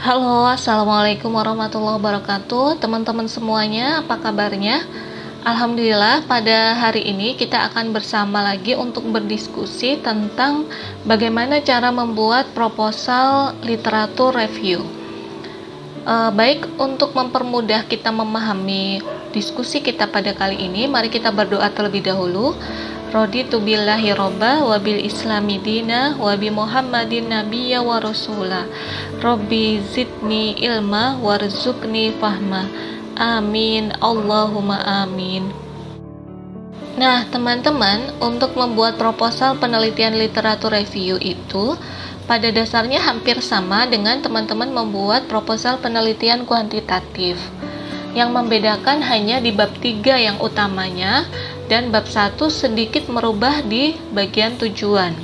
Halo, assalamualaikum warahmatullahi wabarakatuh. Teman-teman semuanya, apa kabarnya? Alhamdulillah, pada hari ini kita akan bersama lagi untuk berdiskusi tentang bagaimana cara membuat proposal literatur review. Baik, untuk mempermudah kita memahami diskusi kita pada kali ini, mari kita berdoa terlebih dahulu. Raditu billahi robba wa bil islami dina wa bi muhammadin nabiyya wa rasula. Rabbi zidni ilma warzuqni fahma. Amin, Allahumma amin. Nah, teman-teman, untuk membuat proposal penelitian literatur review itu pada dasarnya hampir sama dengan teman-teman membuat proposal penelitian kuantitatif. Yang membedakan hanya di bab 3 yang utamanya, dan bab 1 sedikit merubah di bagian tujuan.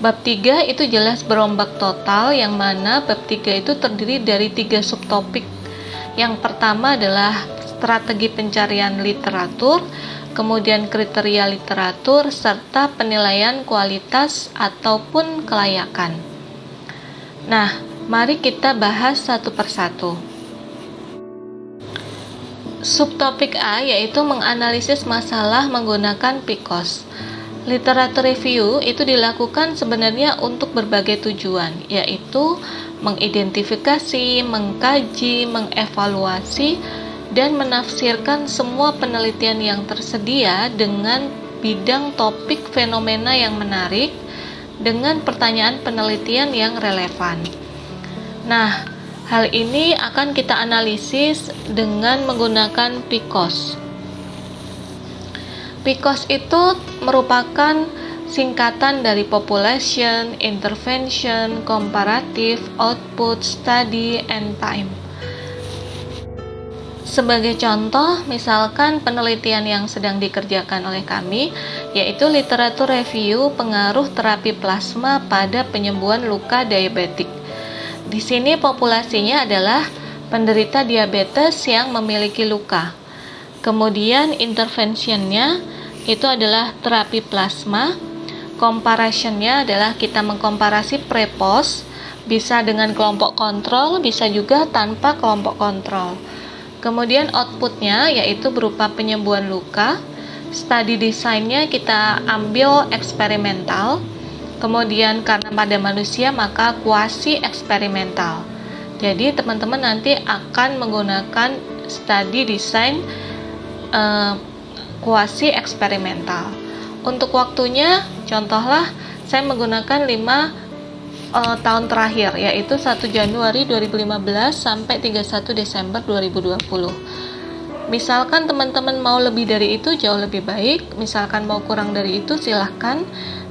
Bab 3 itu jelas berombak total, yang mana bab 3 itu terdiri dari 3 subtopik. Yang pertama adalah strategi pencarian literatur, kemudian kriteria literatur, serta penilaian kualitas ataupun kelayakan. Nah, mari kita bahas satu persatu. Subtopik A yaitu menganalisis masalah menggunakan PICOS. Literatur review itu dilakukan sebenarnya untuk berbagai tujuan, yaitu mengidentifikasi, mengkaji, mengevaluasi, dan menafsirkan semua penelitian yang tersedia dengan bidang topik fenomena yang menarik dengan pertanyaan penelitian yang relevan. Nah, hal ini akan kita analisis dengan menggunakan PICOS. PICOS itu merupakan singkatan dari population, intervention, comparative, output, study, and time. Sebagai contoh, misalkan penelitian yang sedang dikerjakan oleh kami, yaitu literatur review pengaruh terapi plasma pada penyembuhan luka diabetik. Di sini populasinya adalah penderita diabetes yang memiliki luka. Kemudian interventionnya itu adalah terapi plasma. Comparationnya adalah kita mengkomparasi pre-post, bisa dengan kelompok kontrol, bisa juga tanpa kelompok kontrol. Kemudian outputnya yaitu berupa penyembuhan luka. Study desainnya kita ambil eksperimental. Kemudian karena pada manusia maka kuasi eksperimental. Jadi teman-teman nanti akan menggunakan study design kuasi eksperimental. Untuk waktunya, contohlah saya menggunakan 5 tahun terakhir, yaitu 1 Januari 2015 sampai 31 Desember 2020. Misalkan teman-teman mau lebih dari itu jauh lebih baik, misalkan mau kurang dari itu silahkan,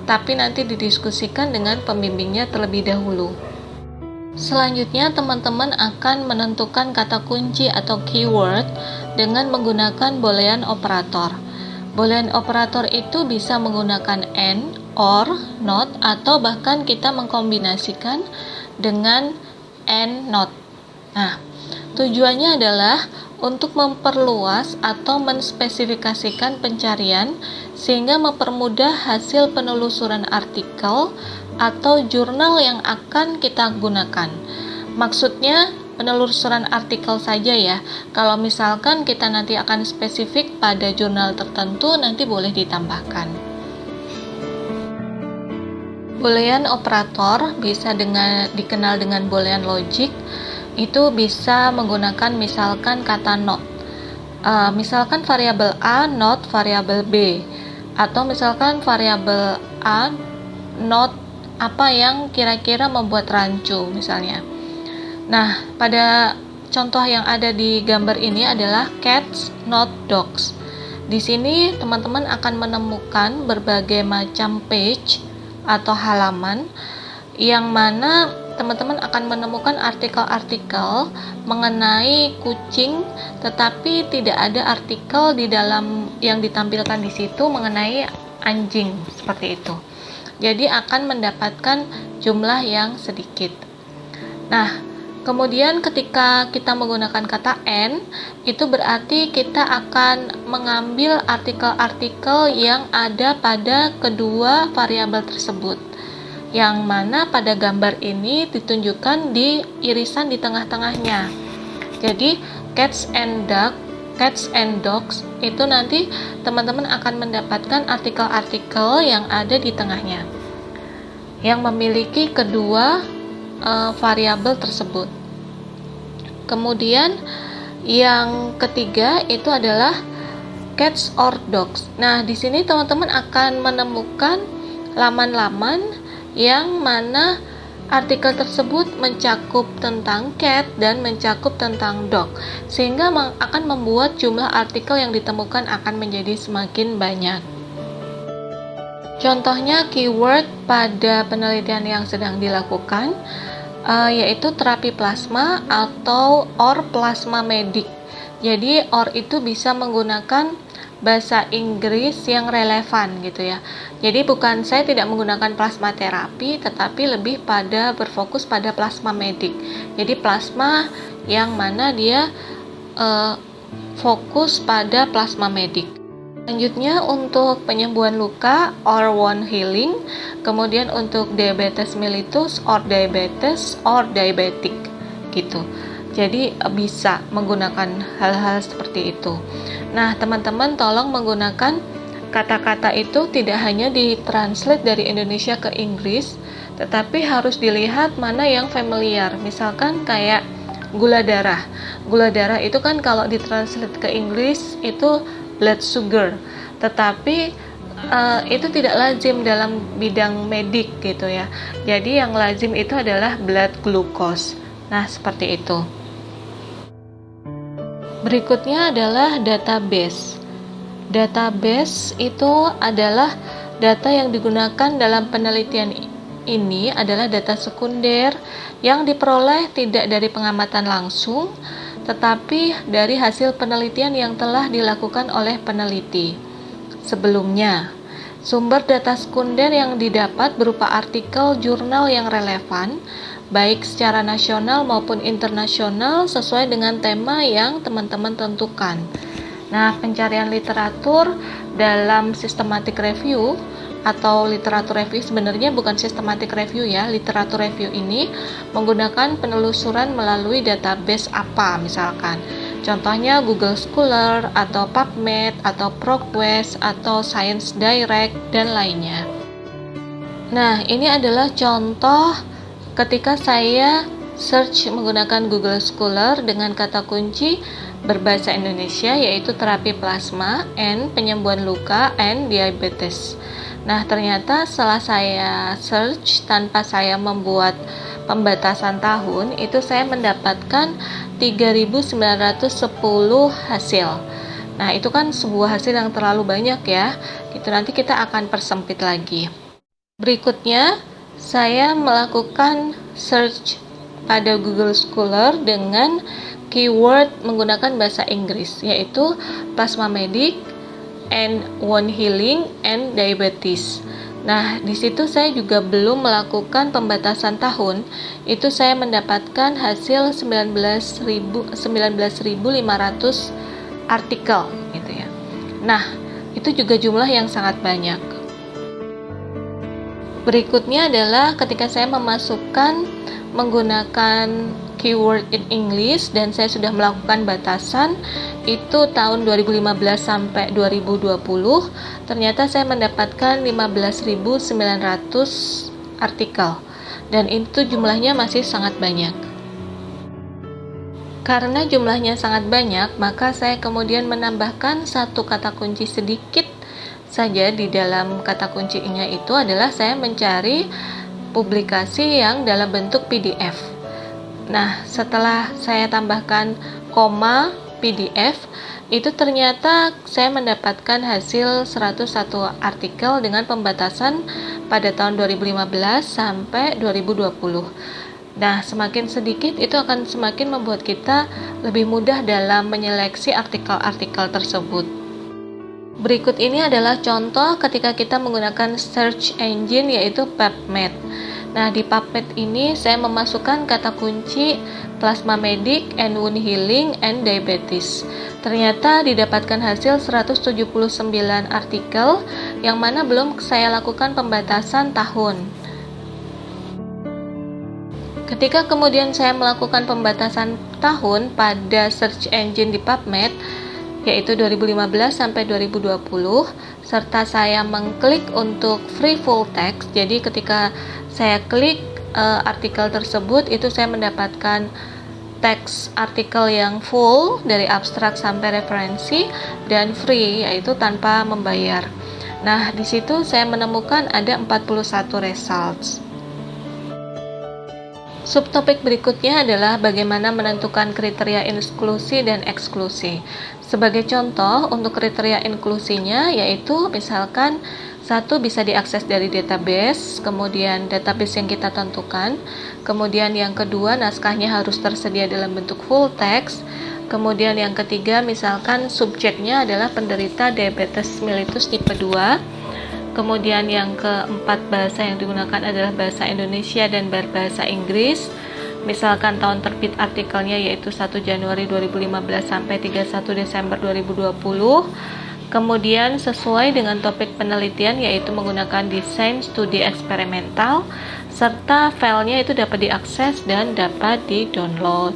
tapi nanti didiskusikan dengan pembimbingnya terlebih dahulu. Selanjutnya teman-teman akan menentukan kata kunci atau keyword dengan menggunakan boolean operator. Boolean operator itu bisa menggunakan and, or, not, atau bahkan kita mengkombinasikan dengan and, not. Nah, tujuannya adalah untuk memperluas atau menspesifikasikan pencarian sehingga mempermudah hasil penelusuran artikel atau jurnal yang akan kita gunakan. Maksudnya penelusuran artikel saja ya. Kalau misalkan kita nanti akan spesifik pada jurnal tertentu, nanti boleh ditambahkan. Boolean operator bisa dikenal dengan boolean logic. Itu bisa menggunakan misalkan kata not. Misalkan variabel A not variabel B, atau misalkan variabel A not apa yang kira-kira membuat rancu misalnya. Nah, pada contoh yang ada di gambar ini adalah cats not dogs. Di sini teman-teman akan menemukan berbagai macam page atau halaman yang mana teman-teman akan menemukan artikel-artikel mengenai kucing, tetapi tidak ada artikel di dalam yang ditampilkan di situ mengenai anjing seperti itu. Jadi akan mendapatkan jumlah yang sedikit. Nah, kemudian ketika kita menggunakan kata and, itu berarti kita akan mengambil artikel-artikel yang ada pada kedua variabel tersebut. yang mana pada gambar ini ditunjukkan di irisan di tengah-tengahnya. Jadi cats and dogs itu nanti teman-teman akan mendapatkan artikel-artikel yang ada di tengahnya yang memiliki kedua variabel tersebut. Kemudian yang ketiga itu adalah cats or dogs. Nah, di sini teman-teman akan menemukan laman-laman yang mana artikel tersebut mencakup tentang cat dan mencakup tentang dog, sehingga akan membuat jumlah artikel yang ditemukan akan menjadi semakin banyak. Contohnya keyword pada penelitian yang sedang dilakukan yaitu terapi plasma atau or plasma medik. Jadi or itu bisa menggunakan bahasa Inggris yang relevan gitu ya. Jadi saya tidak menggunakan plasma terapi, tetapi lebih pada berfokus pada plasma medik. Jadi plasma yang mana dia fokus pada plasma medik. Selanjutnya untuk penyembuhan luka or wound healing, kemudian untuk diabetes mellitus or diabetes or diabetic gitu. Jadi bisa menggunakan hal-hal seperti itu. Nah, teman-teman tolong menggunakan kata-kata itu tidak hanya ditranslate dari Indonesia ke Inggris, tetapi harus dilihat mana yang familiar. Misalkan kayak gula darah. Gula darah itu kan kalau ditranslate ke Inggris itu blood sugar, tetapi itu tidak lazim dalam bidang medik gitu ya. Jadi yang lazim itu adalah blood glucose. Nah, seperti itu. Berikutnya adalah database. Database itu adalah data yang digunakan dalam penelitian ini adalah data sekunder yang diperoleh tidak dari pengamatan langsung, tetapi dari hasil penelitian yang telah dilakukan oleh peneliti sebelumnya. Sumber data sekunder yang didapat berupa artikel jurnal yang relevan, baik secara nasional maupun internasional sesuai dengan tema yang teman-teman tentukan. Nah, pencarian literatur dalam systematic review atau literatur review sebenarnya bukan systematic review ya. Literatur review ini menggunakan penelusuran melalui database apa misalkan. Contohnya Google Scholar atau PubMed atau ProQuest atau Science Direct dan lainnya. Nah, ini adalah contoh ketika saya search menggunakan Google Scholar dengan kata kunci berbahasa Indonesia yaitu terapi plasma and penyembuhan luka and diabetes. Nah, ternyata setelah saya search tanpa saya membuat pembatasan tahun, itu saya mendapatkan 3.910 hasil. Nah, itu kan sebuah hasil yang terlalu banyak ya. Itu nanti kita akan persempit lagi. Berikutnya, saya melakukan search pada Google Scholar dengan keyword menggunakan bahasa Inggris, yaitu plasma medik and wound healing and diabetes. Nah, di situ saya juga belum melakukan pembatasan tahun. Itu saya mendapatkan hasil 19.500 artikel gitu ya. Nah, itu juga jumlah yang sangat banyak. Berikutnya adalah ketika saya memasukkan menggunakan keyword in English dan saya sudah melakukan batasan itu tahun 2015 sampai 2020, ternyata saya mendapatkan 15.900 artikel dan itu jumlahnya masih sangat banyak. Karena jumlahnya sangat banyak, maka saya kemudian menambahkan satu kata kunci sedikit saja di dalam kata kuncinya, itu adalah saya mencari publikasi yang dalam bentuk PDF. Nah, setelah saya tambahkan koma PDF, itu ternyata saya mendapatkan hasil 101 artikel dengan pembatasan pada tahun 2015 sampai 2020. Nah, semakin sedikit itu akan semakin membuat kita lebih mudah dalam menyeleksi artikel-artikel tersebut. Berikut ini adalah contoh ketika kita menggunakan search engine yaitu PubMed. Nah, di PubMed ini saya memasukkan kata kunci plasma medik and wound healing and diabetes. Ternyata didapatkan hasil 179 artikel yang mana belum saya lakukan pembatasan tahun. Ketika kemudian saya melakukan pembatasan tahun pada search engine di PubMed, yaitu 2015 sampai 2020, serta saya mengklik untuk free full text. Jadi ketika saya klik artikel tersebut, itu saya mendapatkan teks artikel yang full dari abstrak sampai referensi dan free, yaitu tanpa membayar. Nah, di situ saya menemukan ada 41 results. Subtopik berikutnya adalah bagaimana menentukan kriteria inklusi dan eksklusi. Sebagai contoh, untuk kriteria inklusinya yaitu misalkan satu bisa diakses dari database, kemudian database yang kita tentukan, kemudian yang kedua naskahnya harus tersedia dalam bentuk full text, kemudian yang ketiga misalkan subjeknya adalah penderita diabetes mellitus tipe 2, kemudian yang keempat bahasa yang digunakan adalah bahasa Indonesia dan berbahasa Inggris. Misalkan tahun terbit artikelnya yaitu 1 Januari 2015 sampai 31 Desember 2020. Kemudian sesuai dengan topik penelitian yaitu menggunakan desain studi eksperimental, serta filenya itu dapat diakses dan dapat di-download.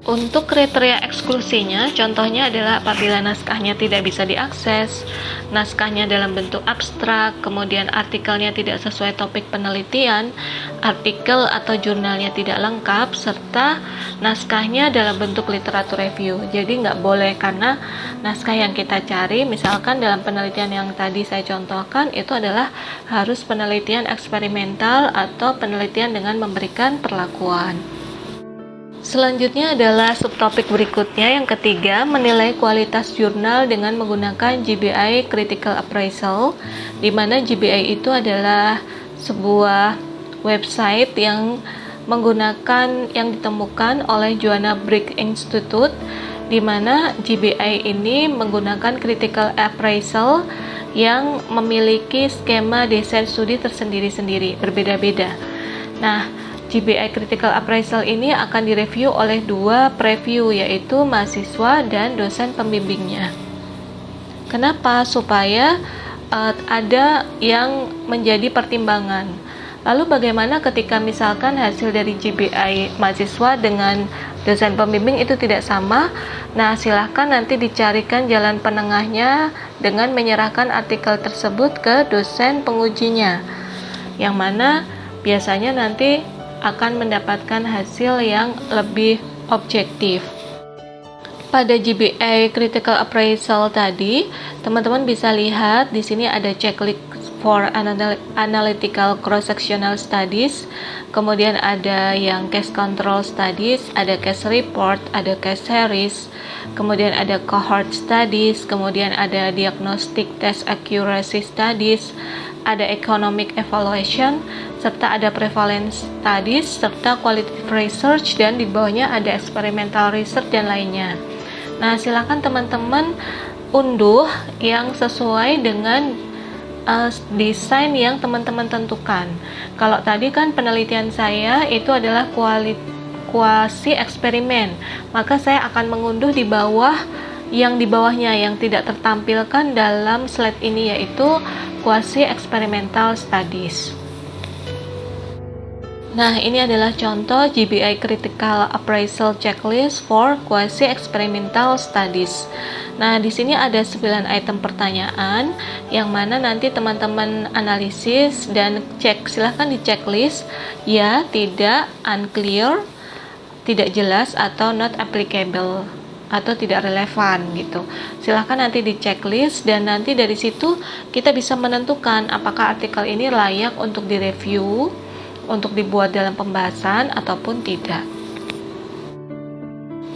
Untuk kriteria eksklusinya, contohnya adalah apabila naskahnya tidak bisa diakses, naskahnya dalam bentuk abstrak, kemudian artikelnya tidak sesuai topik penelitian, artikel atau jurnalnya tidak lengkap, serta naskahnya dalam bentuk literatur review. Jadi nggak boleh, karena naskah yang kita cari, misalkan dalam penelitian yang tadi saya contohkan, itu adalah harus penelitian eksperimental atau penelitian dengan memberikan perlakuan. Selanjutnya adalah subtopik berikutnya yang ketiga, menilai kualitas jurnal dengan menggunakan GBI Critical Appraisal, di mana GBI itu adalah sebuah website yang ditemukan oleh Joanna Briggs Institute, di mana GBI ini menggunakan critical appraisal yang memiliki skema desain studi tersendiri-sendiri, berbeda-beda. Nah, GBI Critical Appraisal ini akan direview oleh 2 preview, yaitu mahasiswa dan dosen pembimbingnya. Kenapa? Supaya ada yang menjadi pertimbangan. Lalu bagaimana ketika misalkan hasil dari GBI mahasiswa dengan dosen pembimbing itu tidak sama? Nah, silahkan nanti dicarikan jalan penengahnya dengan menyerahkan artikel tersebut ke dosen pengujinya, yang mana biasanya nanti akan mendapatkan hasil yang lebih objektif. Pada GBI Critical Appraisal tadi, teman-teman bisa lihat di sini ada checklist for analytical cross-sectional studies, kemudian ada yang case control studies, ada case report, ada case series, kemudian ada cohort studies, kemudian ada diagnostic test accuracy studies, ada economic evaluation, serta ada prevalence studies, serta qualitative research, dan di bawahnya ada experimental research dan lainnya. Nah, silakan teman-teman unduh yang sesuai dengan desain yang teman-teman tentukan. Kalau tadi kan penelitian saya itu adalah kuasi eksperimen, maka saya akan mengunduh di bawah yang di bawahnya yang tidak tertampilkan dalam slide ini, yaitu quasi experimental studies. Nah, ini adalah contoh GBI Critical Appraisal Checklist for Quasi Experimental Studies. Nah, di sini ada 9 item pertanyaan yang mana nanti teman-teman analisis dan cek. Silahkan di checklist ya, tidak, unclear, tidak jelas, atau not applicable, atau tidak relevan gitu. Silahkan nanti di checklist, dan nanti dari situ kita bisa menentukan apakah artikel ini layak untuk direview, untuk dibuat dalam pembahasan ataupun tidak.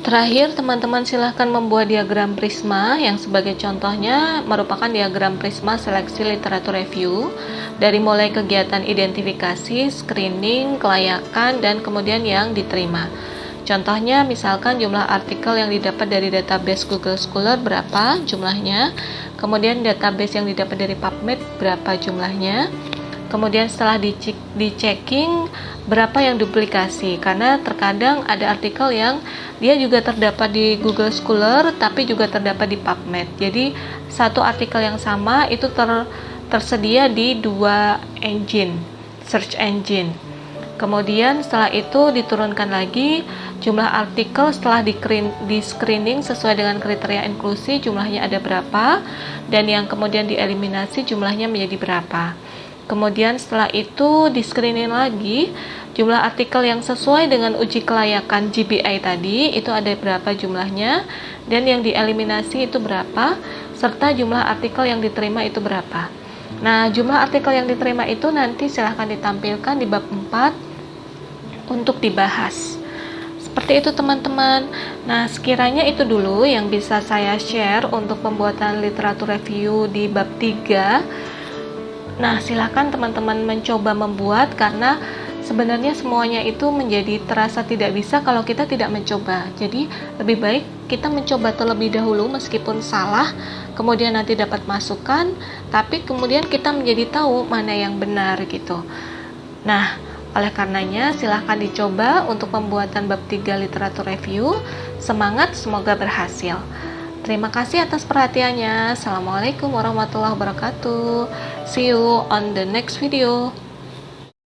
Terakhir, teman-teman silahkan membuat diagram prisma yang sebagai contohnya merupakan diagram prisma seleksi literatur review dari mulai kegiatan identifikasi, screening, kelayakan, dan kemudian yang diterima. Contohnya misalkan jumlah artikel yang didapat dari database Google Scholar berapa jumlahnya, kemudian database yang didapat dari PubMed berapa jumlahnya, kemudian setelah di-checking berapa yang duplikasi, karena terkadang ada artikel yang dia juga terdapat di Google Scholar tapi juga terdapat di PubMed. Jadi satu artikel yang sama itu tersedia di 2 engine, search engine. Kemudian setelah itu diturunkan lagi jumlah artikel setelah di screening sesuai dengan kriteria inklusi jumlahnya ada berapa, dan yang kemudian dieliminasi jumlahnya menjadi berapa. Kemudian setelah itu di screening lagi jumlah artikel yang sesuai dengan uji kelayakan GBI tadi itu ada berapa jumlahnya, dan yang dieliminasi itu berapa, serta jumlah artikel yang diterima itu berapa. Nah, jumlah artikel yang diterima itu nanti silahkan ditampilkan di bab 4 untuk dibahas. Seperti itu teman-teman. Nah, sekiranya itu dulu yang bisa saya share untuk pembuatan literatur review di bab 3. Nah, silahkan teman-teman mencoba membuat, karena sebenarnya semuanya itu menjadi terasa tidak bisa kalau kita tidak mencoba. Jadi lebih baik kita mencoba terlebih dahulu meskipun salah, kemudian nanti dapat masukan, tapi kemudian kita menjadi tahu mana yang benar gitu. Nah, oleh karenanya silahkan dicoba untuk pembuatan bab 3 literatur review. Semangat, semoga berhasil. Terima kasih atas perhatiannya. Assalamualaikum warahmatullahi wabarakatuh. See you on the next video.